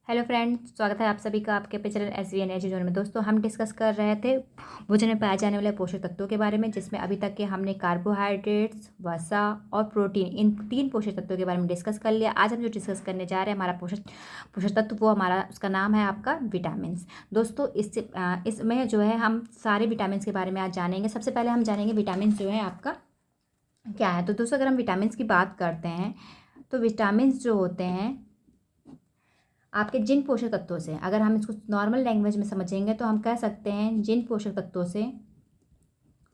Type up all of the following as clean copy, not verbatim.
Hello friends, स्वागत है आप सभी का आपके अपने चैनल SVN एजुकेशन जोन में। दोस्तों, हम डिस्कस कर रहे थे भोजन में पाए जाने वाले पोषक तत्वों के बारे में, जिसमें अभी तक के हमने कार्बोहाइड्रेट्स, वसा और प्रोटीन, इन 3 पोषक तत्वों के बारे में डिस्कस कर लिया। आज हम जो डिस्कस करने जा रहे हैं, हमारा पोषक पोषक तत्व, वो हमारा उसका नाम है आपका विटामिन। दोस्तों, इसमें जो है हम सारे विटामिन के बारे में आज जानेंगे। सबसे पहले हम जानेंगे विटामिन जो है आपका क्या है। तो दोस्तों, अगर हम विटामिन की बात करते हैं तो विटामिन जो होते हैं आपके जिन पोषक तत्वों से, अगर हम इसको नॉर्मल लैंग्वेज में समझेंगे तो हम कह सकते हैं जिन पोषक तत्वों से,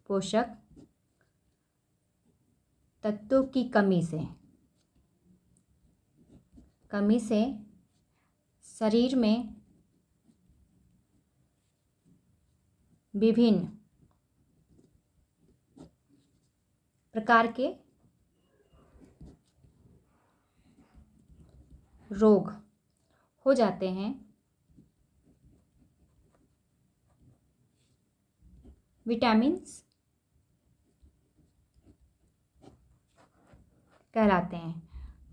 पोषक तत्वों की कमी से शरीर में विभिन्न प्रकार के रोग हो जाते हैं, विटामिन्स कहलाते हैं।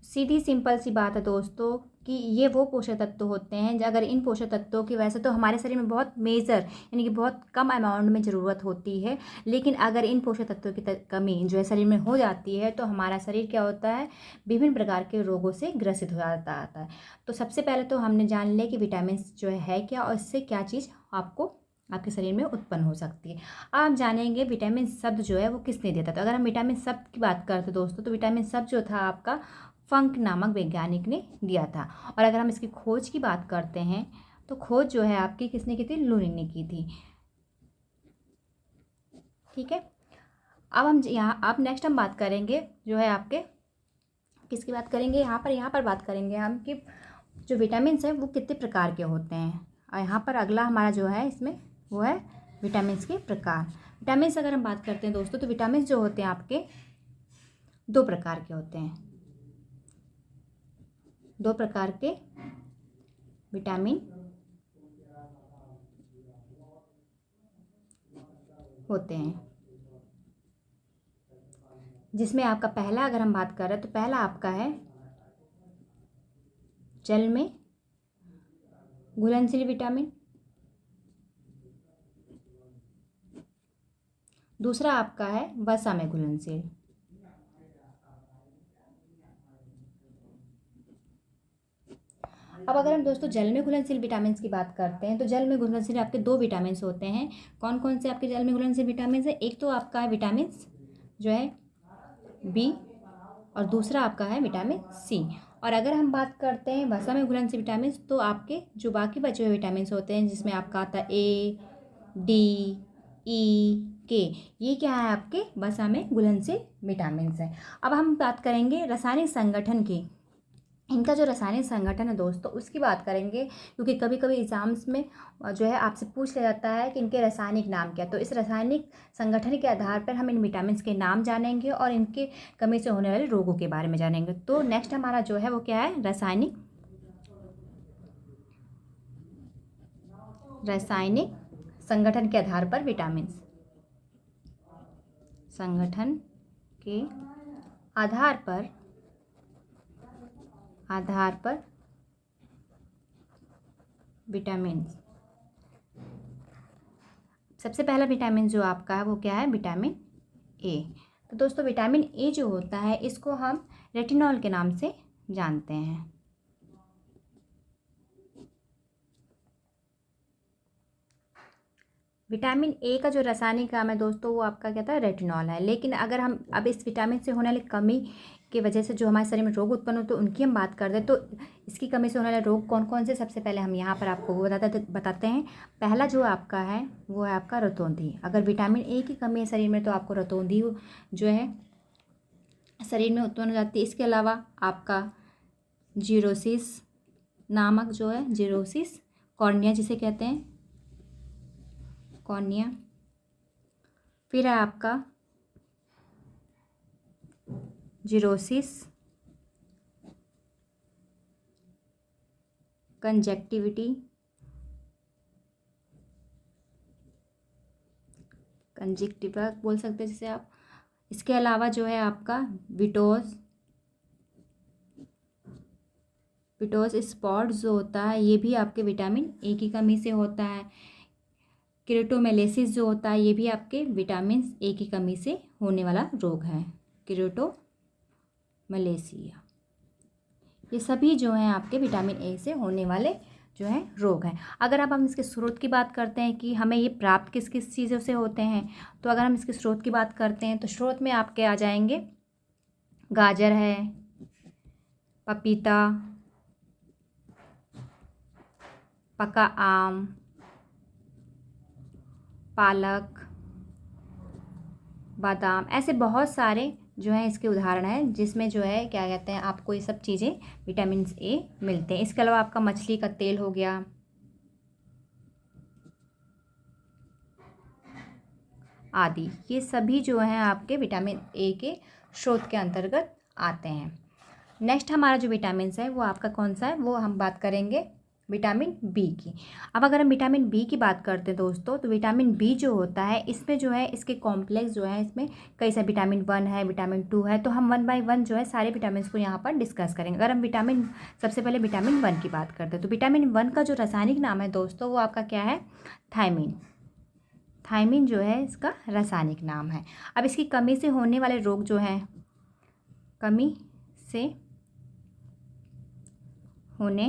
सीधी सिंपल सी बात है दोस्तों कि ये वो पोषक तत्व होते हैं, अगर इन पोषक तत्वों की वजह से तो हमारे शरीर में बहुत मेजर यानी कि बहुत कम अमाउंट में ज़रूरत होती है, लेकिन अगर इन पोषक तत्वों की कमी जो है शरीर में हो जाती है तो हमारा शरीर क्या होता है, विभिन्न प्रकार के रोगों से ग्रसित हो जाता है। तो सबसे पहले तो हमने जान लिया कि विटामिन जो है क्या और इससे क्या चीज़ आपको आपके शरीर में उत्पन्न हो सकती है। अब हम जानेंगे विटामिन शब्द जो है वो किसने दिया था। तो अगर हम विटामिन शब्द की बात करते दोस्तों, तो विटामिन शब्द जो था आपका फंक नामक वैज्ञानिक ने दिया था। और अगर हम इसकी खोज की बात करते हैं तो खोज जो है आपकी किसने की थी, लूनी ने की थी। ठीक है, अब हम यहाँ अब नेक्स्ट हम बात करेंगे जो है आपके किसकी बात करेंगे, यहाँ पर बात करेंगे हम कि जो विटामिन है वो कितने प्रकार के होते हैं। और यहाँ पर अगला हमारा जो है इसमें वो है विटामिन के प्रकार। विटामिन अगर हम बात करते हैं दोस्तों, तो विटामिन जो होते हैं आपके 2 प्रकार के होते हैं। 2 प्रकार के विटामिन होते हैं, जिसमें आपका पहला अगर हम बात कर रहे हैं तो पहला आपका है जल में घुलनशील विटामिन। दूसरा आपका है वसा में घुलनशील। अब अगर हम दोस्तों जल में घुलनशील विटामिन की बात करते हैं तो जल में घुलनशील आपके 2 विटामिन होते हैं। कौन कौन से आपके जल में घुलनशील विटामिन है, एक तो आपका है विटामिन जो है बी और दूसरा आपका है विटामिन सी। और अगर हम बात करते हैं वसा में घुलनशील विटामिन, तो आपके जो बाकी बचे हुए विटामिन होते हैं, जिसमें आपका आता है ए, डी, ई, के, ये क्या है आपके वसा में घुलनशील विटामिन है। अब हम बात करेंगे रासायनिक संगठन की। इनका जो रासायनिक संगठन है दोस्तों उसकी बात करेंगे, क्योंकि कभी कभी एग्जाम्स में जो है आपसे पूछ लिया जाता है कि इनके रासायनिक नाम क्या। तो इस रासायनिक संगठन के आधार पर हम इन विटामिन के नाम जानेंगे और इनके कमी से होने वाले रोगों के बारे में जानेंगे। तो नेक्स्ट हमारा जो है वो क्या है, रासायनिक संगठन के आधार पर विटामिन, संगठन के आधार पर विटामिन। सबसे पहला विटामिन जो आपका है वो क्या है, विटामिन ए। तो दोस्तों विटामिन ए जो होता है इसको हम रेटिनॉल के नाम से जानते हैं। विटामिन ए का जो रासायनिक नाम है दोस्तों वो आपका क्या था, रेटिनॉल है। लेकिन अगर हम अब इस विटामिन से होने वाली कमी की वजह से जो हमारे शरीर में रोग उत्पन्न होते हैं उनकी हम बात कर दें, तो इसकी कमी से होने वाले रोग कौन कौन से, सबसे पहले हम यहाँ पर आपको वो बताते हैं। पहला जो आपका है वो है आपका रतौंधी। अगर विटामिन ए की कमी है शरीर में तो आपको रतौंधी जो है शरीर में उत्पन्न हो जाती है। इसके अलावा आपका जीरोसिस नामक जो है, जीरोसिस कॉर्निया जिसे कहते हैं, कॉर्निया। फिर है आपका जीरोसिस कंजक्टिविटी, कंजक्टिवा बोल सकते हैं जिसे आप। इसके अलावा जो है आपका विटोज पिटोस स्पॉट जो होता है ये भी आपके विटामिन ए की कमी से होता है। केरेटोमेलेसिस जो होता है ये भी आपके विटामिन ए की कमी से होने वाला रोग है, केरेटोमेलेसिया। ये सभी जो हैं आपके विटामिन ए से होने वाले जो है रोग हैं। अगर अब हम इसके स्रोत की बात करते हैं कि हमें ये प्राप्त किस किस चीज़ों से होते हैं, तो अगर हम इसके स्रोत की बात करते हैं तो स्रोत में आपके आ जाएंगे गाजर है, पपीता, पका आम, पालक, बादाम, ऐसे बहुत सारे जो है इसके उदाहरण हैं जिसमें जो है क्या कहते हैं आपको ये सब चीज़ें विटामिन ए मिलते हैं। इसके अलावा आपका मछली का तेल हो गया, आदि, ये सभी जो हैं आपके विटामिन ए के स्रोत के अंतर्गत आते हैं। नेक्स्ट हमारा जो विटामिन है वो आपका कौन सा है, वो हम बात करेंगे विटामिन बी की। अब अगर हम विटामिन बी की बात करते हैं दोस्तों, तो विटामिन बी जो होता है इसमें जो है इसके कॉम्प्लेक्स जो है इसमें कई सारे विटामिन 1 है, विटामिन 2 है, तो हम 1 बाय 1 जो है सारे विटामिन को यहाँ पर डिस्कस करेंगे। अगर हम सबसे पहले विटामिन 1 की बात करते हैं तो विटामिन 1 का जो रासायनिक नाम है दोस्तों वो आपका क्या है, थायमिन। थायमिन जो है इसका रासायनिक नाम है। अब इसकी कमी से होने वाले रोग जो हैं, कमी से होने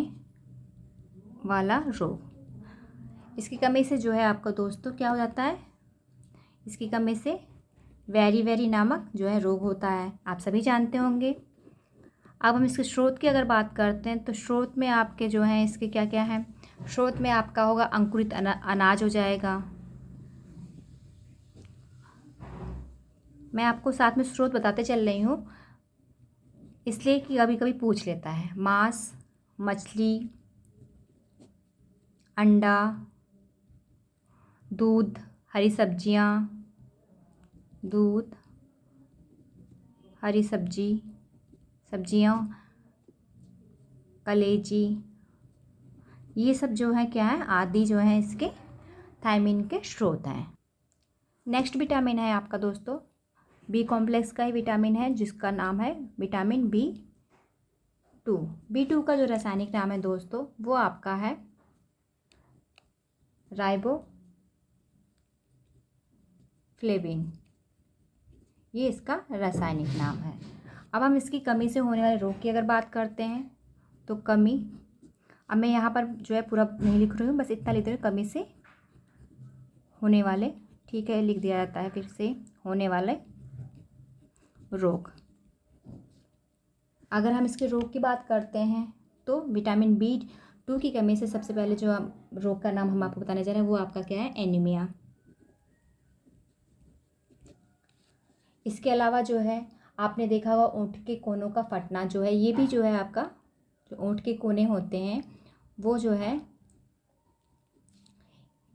वाला रोग, इसकी कमी से जो है आपका दोस्तों क्या हो जाता है, इसकी कमी से वेरी नामक जो है रोग होता है, आप सभी जानते होंगे। अब हम इसके स्रोत की अगर बात करते हैं तो स्रोत में आपके जो हैं इसके क्या क्या हैं, स्रोत में आपका होगा अंकुरित अनाज हो जाएगा। मैं आपको साथ में स्रोत बताते चल रही हूँ इसलिए कि कभी कभी पूछ लेता है। मांस, मछली, अंडा, दूध, हरी सब्जियाँ, दूध, हरी सब्जियाँ, कलेजी, ये सब जो है क्या है, आदि जो है इसके थायमिन के स्रोत हैं। नेक्स्ट विटामिन है आपका दोस्तों बी कॉम्प्लेक्स का ही विटामिन है जिसका नाम है विटामिन B2। B2 का जो रासायनिक नाम है दोस्तों वो आपका है राइबोफ्लेविन, ये इसका रासायनिक नाम है। अब हम इसकी कमी से होने वाले रोग की अगर बात करते हैं तो कमी, अब मैं यहाँ पर जो है पूरा नहीं लिख रही हूँ, बस इतना लिख रही हूँ, कमी से होने वाले, ठीक है, लिख दिया जाता है फिर से, होने वाले रोग। अगर हम इसके रोग की बात करते हैं तो विटामिन B2 की कमी से सबसे पहले जो रोग का नाम हम आपको बताने जा रहे हैं वो आपका क्या है, एनीमिया। इसके अलावा जो है आपने देखा होगा ओंठ के कोनों का फटना जो है, ये भी जो है आपका जो ओंठ के कोने होते हैं वो जो है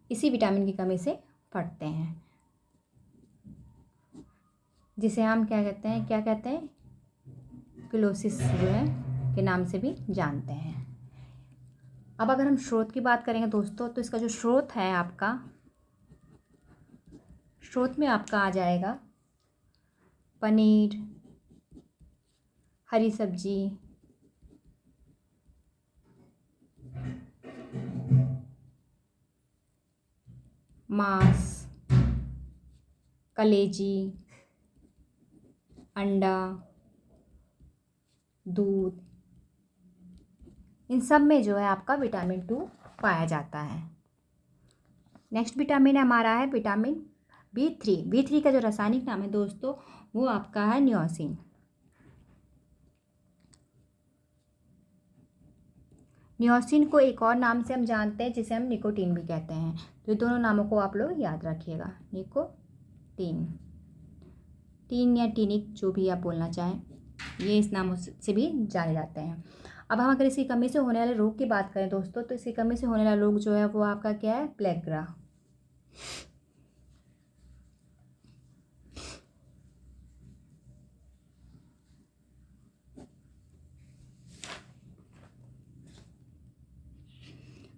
इसी विटामिन की कमी से फटते हैं, जिसे हम क्या कहते हैं, क्लोसिस जो है के नाम से भी जानते हैं। अब अगर हम स्रोत की बात करेंगे दोस्तों तो इसका जो स्रोत है आपका, स्रोत में आपका आ जाएगा पनीर, हरी सब्जी, मांस, कलेजी, अंडा, दूध, इन सब में जो है आपका विटामिन 2 पाया जाता है। नेक्स्ट विटामिन हमारा है विटामिन B3। B3 का जो रासायनिक नाम है दोस्तों वो आपका है नियोसिन। नियोसिन को एक और नाम से हम जानते हैं जिसे हम निकोटीन भी कहते हैं, तो दोनों नामों को आप लोग याद रखिएगा, निकोटीन, टीन या टीनिक जो भी आप बोलना चाहें, ये इस नाम से भी जाने जाते हैं। अब हम अगर इसकी कमी से होने वाले रोग की बात करें दोस्तों तो इसकी कमी से होने वाला रोग जो है वो आपका क्या है, प्लेग्रा।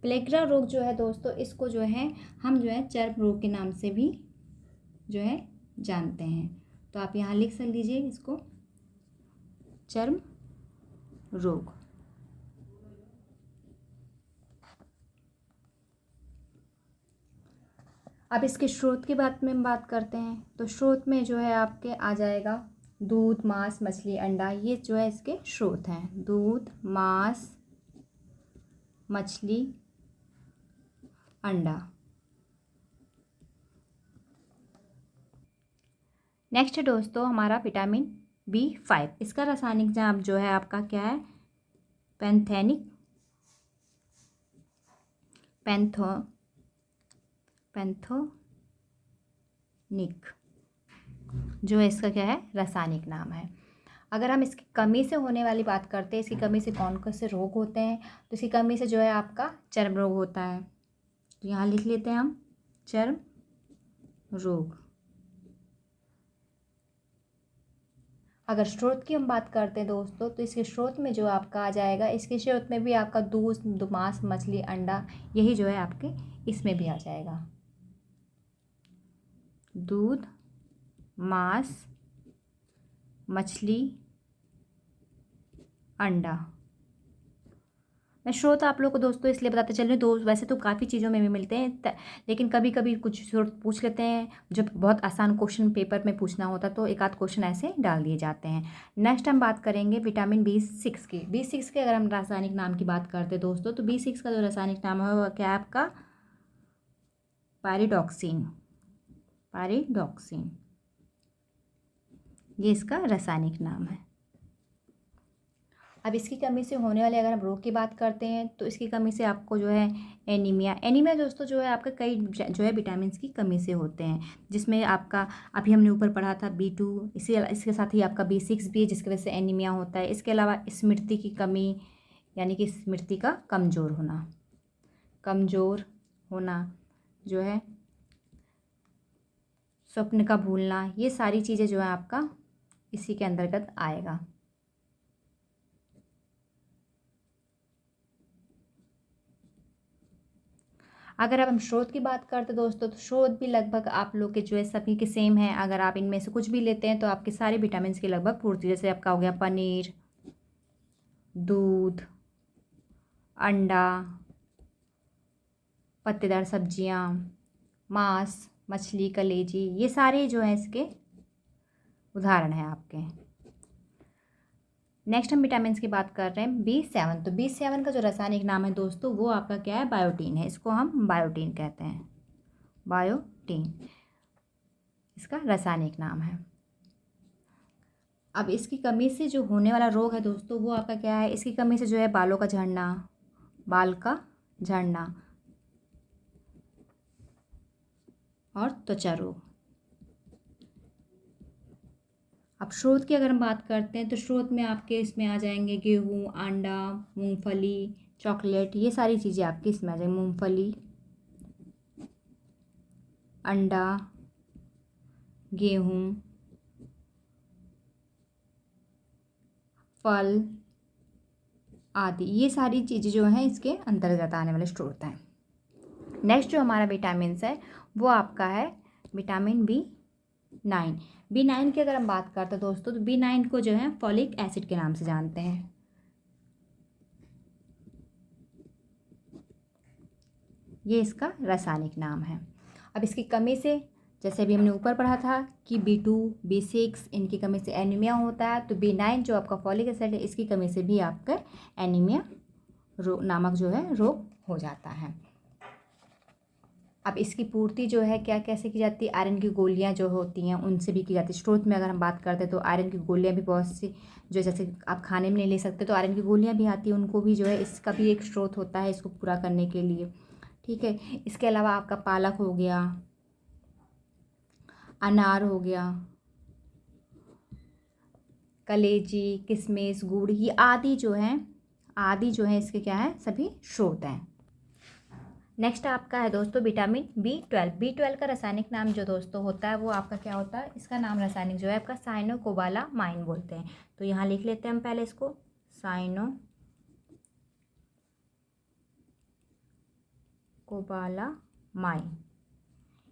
प्लेग्रा रोग जो है दोस्तों इसको जो है हम जो है चर्म रोग के नाम से भी जो है जानते हैं, तो आप यहाँ लिख लीजिए इसको, चर्म रोग। अब इसके स्रोत की बात में हम बात करते हैं। तो स्रोत में जो है आपके आ जाएगा दूध, मांस, मछली, अंडा। ये जो है इसके स्रोत हैं, दूध, मांस, मछली, अंडा। नेक्स्ट है दोस्तों हमारा विटामिन B5। इसका रासायनिक नाम जो है आपका क्या है, पैंथेनिक पैंथोनिक जो है इसका क्या है, रासायनिक नाम है। अगर हम इसकी कमी से होने वाली बात करते हैं, इसकी कमी से कौन कौन से रोग होते हैं, तो इसकी कमी से जो है आपका चर्म रोग होता है। तो यहाँ लिख लेते हैं हम चर्म रोग। अगर स्रोत की हम बात करते हैं दोस्तों, तो इसके स्रोत में जो आपका आ जाएगा, इसके स्रोत में भी आपका दूध, मांस, मछली, अंडा, यही जो है आपके इसमें भी आ जाएगा। दूध, मांस, मछली, अंडा। मैं स्रोत आप लोग को दोस्तों इसलिए बताते चल रही हूँ, दोस्त वैसे तो काफ़ी चीज़ों में भी मिलते हैं, लेकिन कभी कभी कुछ स्रोत पूछ लेते हैं, जब बहुत आसान क्वेश्चन पेपर में पूछना होता तो एक आध क्वेश्चन ऐसे डाल दिए जाते हैं। नेक्स्ट हम बात करेंगे विटामिन B6 की। B6 के अगर हम रासायनिक नाम की बात करते हैं दोस्तों, तो B6 का जो रासायनिक नाम है वो क्या है आपका, पायरिडॉक्सिन। ये इसका रासायनिक नाम है। अब इसकी कमी से होने वाले अगर हम रोग की बात करते हैं, तो इसकी कमी से आपको जो है एनीमिया दोस्तों जो है आपका कई जो है विटामिन की कमी से होते हैं, जिसमें आपका अभी हमने ऊपर पढ़ा था B2, इसके साथ ही आपका B6 भी है, जिसकी वजह से एनीमिया होता है। इसके अलावा स्मृति की कमी, यानी कि स्मृति का कमज़ोर होना जो है, स्वप्न का भूलना, ये सारी चीज़ें जो है आपका इसी के अंतर्गत आएगा। अगर अब हम स्रोत की बात करते हैं दोस्तों, तो स्रोत भी लगभग आप लोग के जो है सभी के सेम हैं। अगर आप इनमें से कुछ भी लेते हैं तो आपके सारे विटामिन की लगभग पूर्ति, जैसे आपका हो गया पनीर, दूध, अंडा, पत्तेदार सब्जियां, मांस, मछली, कलेजी, ये सारे जो हैं इसके उदाहरण हैं आपके। नेक्स्ट हम विटामिन की बात कर रहे हैं B7। तो B7 का जो रासायनिक नाम है दोस्तों वो आपका क्या है, बायोटीन है। इसको हम बायोटीन कहते हैं, बायोटीन इसका रासायनिक नाम है। अब इसकी कमी से जो होने वाला रोग है दोस्तों वो आपका क्या है, इसकी कमी से जो है बाल का झड़ना और त्वचा रोग। अब स्रोत की अगर हम बात करते हैं, तो स्रोत में आपके इसमें आ जाएंगे गेहूँ, अंडा, मूंगफली, चॉकलेट, ये सारी चीज़ें आपकी इसमें आ जाएंगी। मूंगफली, अंडा, गेहूँ, फल आदि, ये सारी चीज़ें जो हैं इसके अंतर्गत आने वाले स्रोत हैं। नेक्स्ट जो हमारा विटामिन है वो आपका है विटामिन B9। B9 की अगर हम बात करते हैं दोस्तों, तो B9 को जो है फॉलिक एसिड के नाम से जानते हैं। ये इसका रासायनिक नाम है। अब इसकी कमी से, जैसे अभी हमने ऊपर पढ़ा था कि B2, B6 इनकी कमी से एनीमिया होता है, तो B9 जो आपका फॉलिक एसिड है, इसकी कमी से भी आपका एनीमिया नामक जो है रोग हो जाता है। अब इसकी पूर्ति जो है क्या कैसे की जाती है, आयरन की गोलियां जो होती हैं उनसे भी की जाती है। स्रोत में अगर हम बात करते हैं तो आयरन की गोलियां भी बहुत सी, जो जैसे आप खाने में नहीं ले सकते तो आयरन की गोलियां भी आती हैं, उनको भी जो है इसका भी एक स्रोत होता है इसको पूरा करने के लिए। ठीक है, इसके अलावा आपका पालक हो गया, अनार हो गया, कलेजी, किशमिश, गुड़, ये आदि जो है इसके क्या है, सभी स्रोत हैं। नेक्स्ट आपका है दोस्तों विटामिन B12। B12 का रासायनिक नाम जो दोस्तों होता है वो आपका क्या होता है, इसका नाम रासायनिक जो है आपका साइनोकोबालामाइन बोलते हैं। तो यहाँ लिख लेते हैं हम पहले इसको, साइनोकोबालामाइन,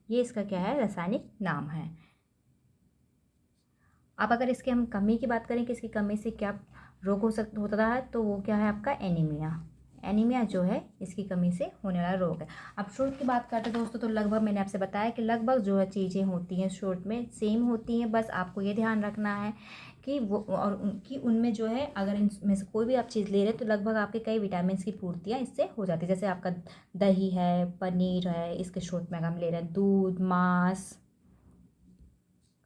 ये इसका क्या है, रासायनिक नाम है। अब अगर इसके हम कमी की बात करें कि इसकी कमी से क्या रोग होता है, तो वो क्या है आपका एनीमिया जो है इसकी कमी से होने वाला रोग है। अब स्रोत की बात करते हैं दोस्तों, तो लगभग मैंने आपसे बताया कि लगभग जो है चीज़ें होती हैं स्रोत में सेम होती हैं, बस आपको ये ध्यान रखना है कि वो और उनकी उनमें जो है अगर इनमें से कोई भी आप चीज़ ले रहे हैं तो लगभग आपके कई विटामिन की पूर्तियाँ इससे हो जाती है। जैसे आपका दही है, पनीर है, इसके स्रोत में अगर हम ले रहे हैं दूध, मांस,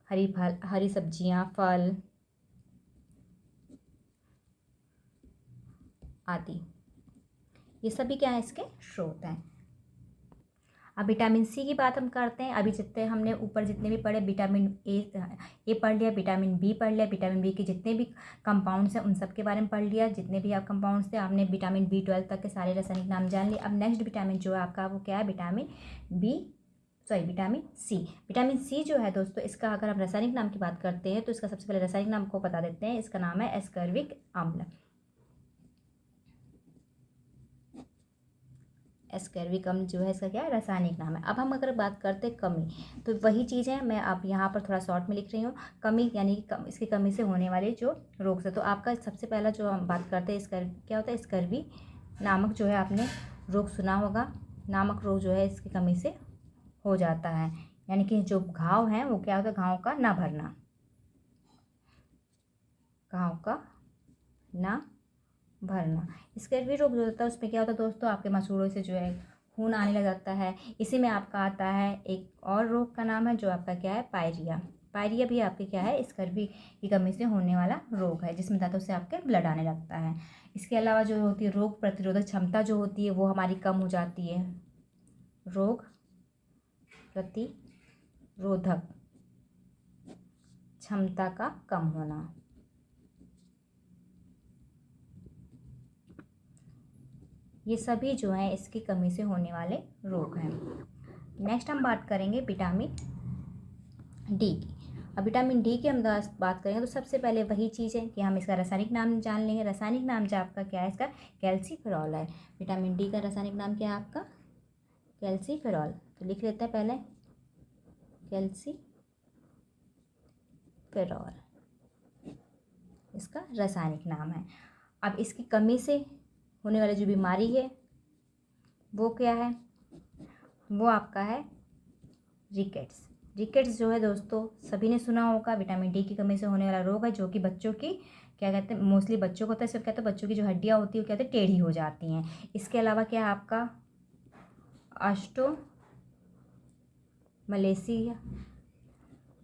हरी सब्जियाँ, फल आदि, ये सभी क्या है इसके स्रोत हैं। अब विटामिन सी की बात हम करते हैं। अभी जितने हमने ऊपर जितने भी पढ़े, विटामिन ए पढ़ लिया, विटामिन बी पढ़ लिया, विटामिन बी के जितने भी कंपाउंड्स हैं उन सब के बारे में पढ़ लिया। जितने भी आप कंपाउंड्स थे आपने विटामिन B12 तक के सारे रासायनिक नाम जान लिए। अब नेक्स्ट विटामिन जो है आपका वो क्या है, विटामिन सी। विटामिन सी जो है दोस्तों, इसका अगर हम रासायनिक नाम की बात करते हैं तो इसका सबसे पहले रासायनिक नाम को बता देते हैं। इसका नाम है एस्कर्बिक अम्ल। एस्कर्बिक अम्ल जो है इसका क्या है, रासायनिक नाम है। अब हम अगर बात करते हैं कमी, तो वही चीज़ है, मैं आप यहाँ पर थोड़ा शॉर्ट में लिख रही हूँ। कमी यानी इसकी कमी से होने वाले जो रोग से, तो आपका सबसे पहला जो हम बात करते हैं क्या होता है, स्कर्वी नामक जो है आपने रोग सुना होगा। नामक रोग जो है इसकी कमी से हो जाता है, यानी कि जो घाव है वो क्या होता है, घाव का ना भरना, घाव का ना भरना। स्कर्वी रोग जो होता है उसमें क्या होता है दोस्तों, आपके मसूड़ों से जो है खून आने लग जाता है। इसी में आपका आता है एक और रोग का नाम है जो आपका क्या है, पायरिया। पायरिया भी आपके क्या है, स्कर्वी की कमी से होने वाला रोग है, जिसमें दांतों से आपके ब्लड आने लगता है। इसके अलावा जो होती है रोग प्रतिरोधक क्षमता जो होती है वो हमारी कम हो जाती है। रोग प्रतिरोधक क्षमता का कम होना, ये सभी जो हैं इसकी कमी से होने वाले रोग हैं। नेक्स्ट हम बात करेंगे विटामिन डी की। अब विटामिन डी की हम बात करेंगे तो सबसे पहले वही चीज़ है कि हम इसका रासायनिक नाम जान लेंगे। रासायनिक नाम जो आपका क्या है, इसका कैल्सीफेरॉल है। विटामिन डी का रासायनिक नाम क्या है आपका, कैल्सीफेरॉल। तो लिख लेते हैं पहले, कैल्सीफेरॉल इसका रासायनिक नाम है। अब इसकी कमी से होने वाली जो बीमारी है वो क्या है, वो आपका है रिकेट्स। रिकेट्स जो है दोस्तों सभी ने सुना होगा, विटामिन डी की कमी से होने वाला रोग है, जो कि बच्चों की क्या कहते हैं, मोस्टली बच्चों को होता है। सब कहते हैं बच्चों की जो हड्डियाँ होती है वो कहते हैं टेढ़ी हो जाती हैं। इसके अलावा क्या है आपका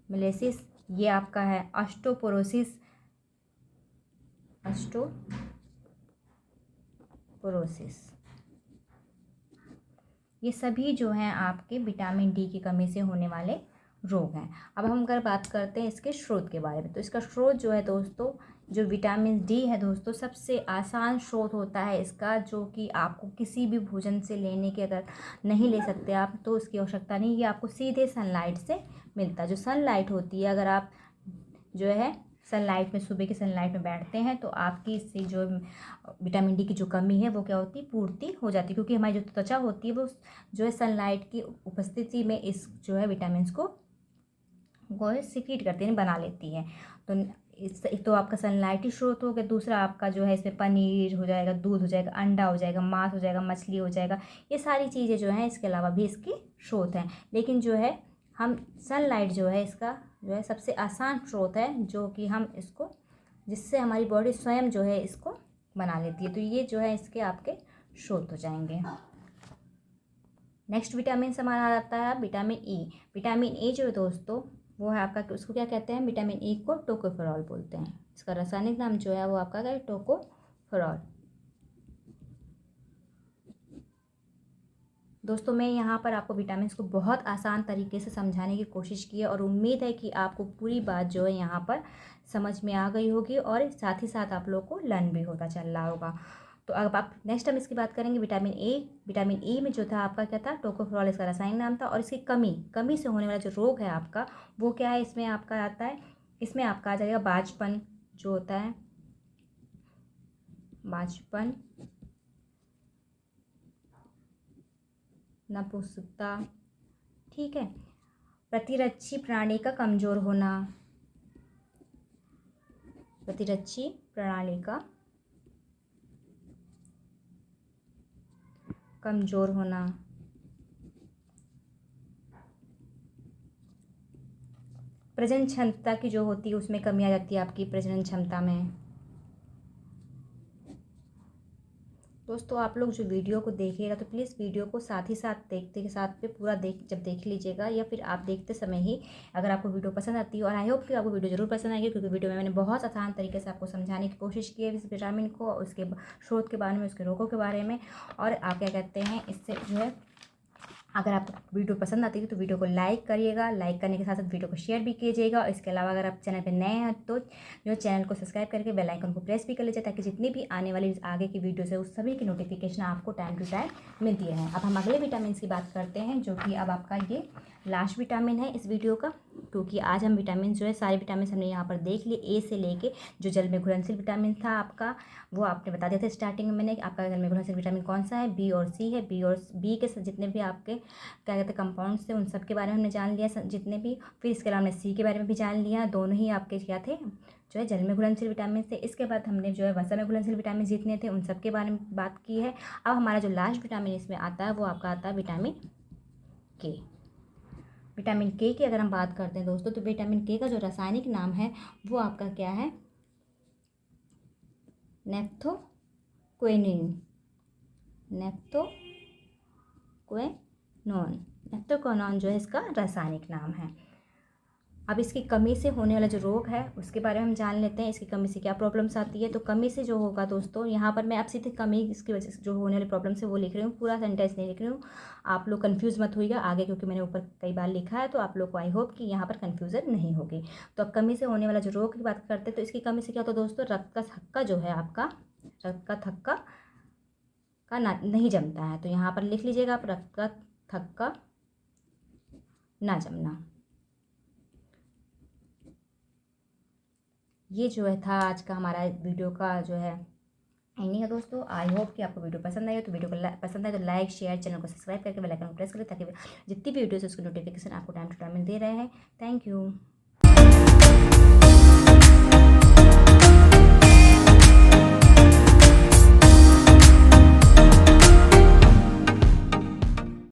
मलेसिस, ये आपका है ऑस्टोपोरोसिस, ये सभी जो हैं आपके विटामिन डी की कमी से होने वाले रोग हैं। अब हम अगर बात करते हैं इसके स्रोत के बारे में, तो इसका स्रोत जो है दोस्तों, जो विटामिन डी है दोस्तों, सबसे आसान स्रोत होता है इसका, जो कि आपको किसी भी भोजन से लेने के, अगर नहीं ले सकते आप तो उसकी आवश्यकता नहीं, ये आपको सीधे सनलाइट से मिलता है। जो सनलाइट होती है, अगर आप जो है सनलाइट में, सुबह की सनलाइट में बैठते हैं तो आपकी इससे जो विटामिन डी की जो कमी है वो क्या होती है, पूर्ति हो जाती है। क्योंकि हमारी जो त्वचा होती है वो जो है सनलाइट की उपस्थिति में इस जो है विटामिन को वो सिक्रीट करती है, बना लेती है। तो इस एक तो आपका सनलाइट ही स्रोत हो गया, दूसरा आपका जो है इसमें पनीर हो जाएगा, दूध हो जाएगा, अंडा हो जाएगा, मांस हो जाएगा, मछली हो जाएगा, ये सारी चीज़ें जो हैं इसके अलावा भी इसकी स्रोत हैं। लेकिन जो है हम सनलाइट जो है इसका जो है सबसे आसान स्रोत है, जो कि हम इसको, जिससे हमारी बॉडी स्वयं जो है इसको बना लेती है। तो ये जो है इसके आपके स्रोत हो जाएंगे। नेक्स्ट विटामिन से हमारा आ जाता है विटामिन ई। विटामिन ई जो है दोस्तों वो है आपका, उसको क्या कहते हैं, विटामिन ई को टोकोफेरॉल बोलते हैं। इसका रासायनिक नाम जो है वो आपका क्या है, टोकोफेरॉल। दोस्तों मैं यहाँ पर आपको विटामिन को बहुत आसान तरीके से समझाने की कोशिश की है, और उम्मीद है कि आपको पूरी बात जो है यहाँ पर समझ में आ गई होगी, और साथ ही साथ आप लोग को लर्न भी होता चल रहा होगा। तो अब आप नेक्स्ट हम इसकी बात करेंगे विटामिन ए। विटामिन ए में जो था आपका क्या था, टोकोफेरॉल इसका रासायनिक नाम था। और इसकी कमी से होने वाला जो रोग है आपका वो क्या है, इसमें आपका आता है, इसमें आपका आ जाएगा बांझपन जो होता है, बांझपन, नपुंसकता, ठीक है, प्रतिरक्षी प्रणाली का कमजोर होना, प्रतिरक्षी प्रणाली का कमज़ोर होना, प्रजनन क्षमता की जो होती है उसमें कमी आ जाती है आपकी प्रजनन क्षमता में। दोस्तों आप लोग जो वीडियो को देखिएगा तो प्लीज़ वीडियो को साथ ही साथ देखते के साथ पे पूरा देख लीजिएगा, या फिर आप देखते समय ही अगर आपको वीडियो पसंद आती है, और आई होप कि आपको वीडियो ज़रूर पसंद आएगी, क्योंकि वीडियो में मैंने बहुत आसान तरीके से आपको समझाने की कोशिश की है इस विटामिन को, उसके स्रोत के बारे में, उसके रोगों के बारे में। और आप क्या कहते हैं, इससे जो है अगर आपको वीडियो पसंद आती है तो वीडियो को लाइक करिएगा, लाइक करने के साथ साथ वीडियो को शेयर भी कीजिएगा। और इसके अलावा अगर आप चैनल पर नए हैं तो जो चैनल को सब्सक्राइब करके बेल आइकन को प्रेस भी कर लीजिए, ताकि जितनी भी आने वाली आगे की वीडियोस है उस सभी की नोटिफिकेशन आपको टाइम टू टाइम मिलती है। अब हम अगले विटामिन की बात करते हैं, जो कि अब आपका ये लास्ट विटामिन है इस वीडियो का, क्योंकि आज हम विटामिन जो है सारे विटामिन हमने यहाँ पर देख लिए, ए से लेके जो जल में घुलनशील विटामिन था आपका, वो आपने बता दिया था स्टार्टिंग में मैंने, आपका जल में घुलनशील विटामिन कौन सा है, बी और सी है। बी और बी के जितने भी आपके क्या कहते हैं कंपाउंड्स थे उन सब के बारे में हमने जान लिया जितने भी। फिर इसके अलावा हमने सी के बारे में भी जान लिया, दोनों ही आपके क्या थे, जो है जल में घुलनशील विटामिन थे। इसके बाद हमने जो है वसा में घुलनशील विटामिन जितने थे उन सब के बारे में बात की है। अब हमारा जो लास्ट विटामिन इसमें आता है वो आपका आता है विटामिन के। विटामिन के की अगर हम बात करते हैं दोस्तों, तो विटामिन के का जो रासायनिक नाम है वो आपका क्या है, नेप्थोक्वेनिन, नेप्थोक्वेनोन जो है इसका रासायनिक नाम है। अब इसकी कमी से होने वाला जो रोग है उसके बारे में हम जान लेते हैं, इसकी कमी से क्या प्रॉब्लम्स आती है। तो कमी से जो होगा दोस्तों, यहाँ पर मैं अब सीधे कमी इसकी वजह से जो होने वाली प्रॉब्लम है वो लिख रही हूँ, पूरा सेंटेंस नहीं लिख रही हूँ। आप लोग कंफ्यूज मत होइएगा आगे, क्योंकि मैंने ऊपर कई बार लिखा है, तो आप लोग को आई होप कि यहाँ पर कन्फ्यूज़न नहीं होगी। तो अब कमी से होने वाला जो रोग की बात करते हैं, तो इसकी कमी से क्या होता है दोस्तों, रक्त का थक्का जो है आपका, रक्त का थक्का का नहीं जमता है। तो यहाँ पर लिख लीजिएगा आप, रक्त का थक्का ना जमना। ये जो है था आज का हमारा वीडियो का जो है एंडिंग है दोस्तों। आई होप कि आपको वीडियो पसंद आई हो, तो वीडियो को पसंद आए तो लाइक शेयर, चैनल को सब्सक्राइब करके बेल आइकन को प्रेस करें, ताकि जितनी भी वीडियोस है उसकी नोटिफिकेशन आपको टाइम टू टाइम दे रहे हैं। Thank you.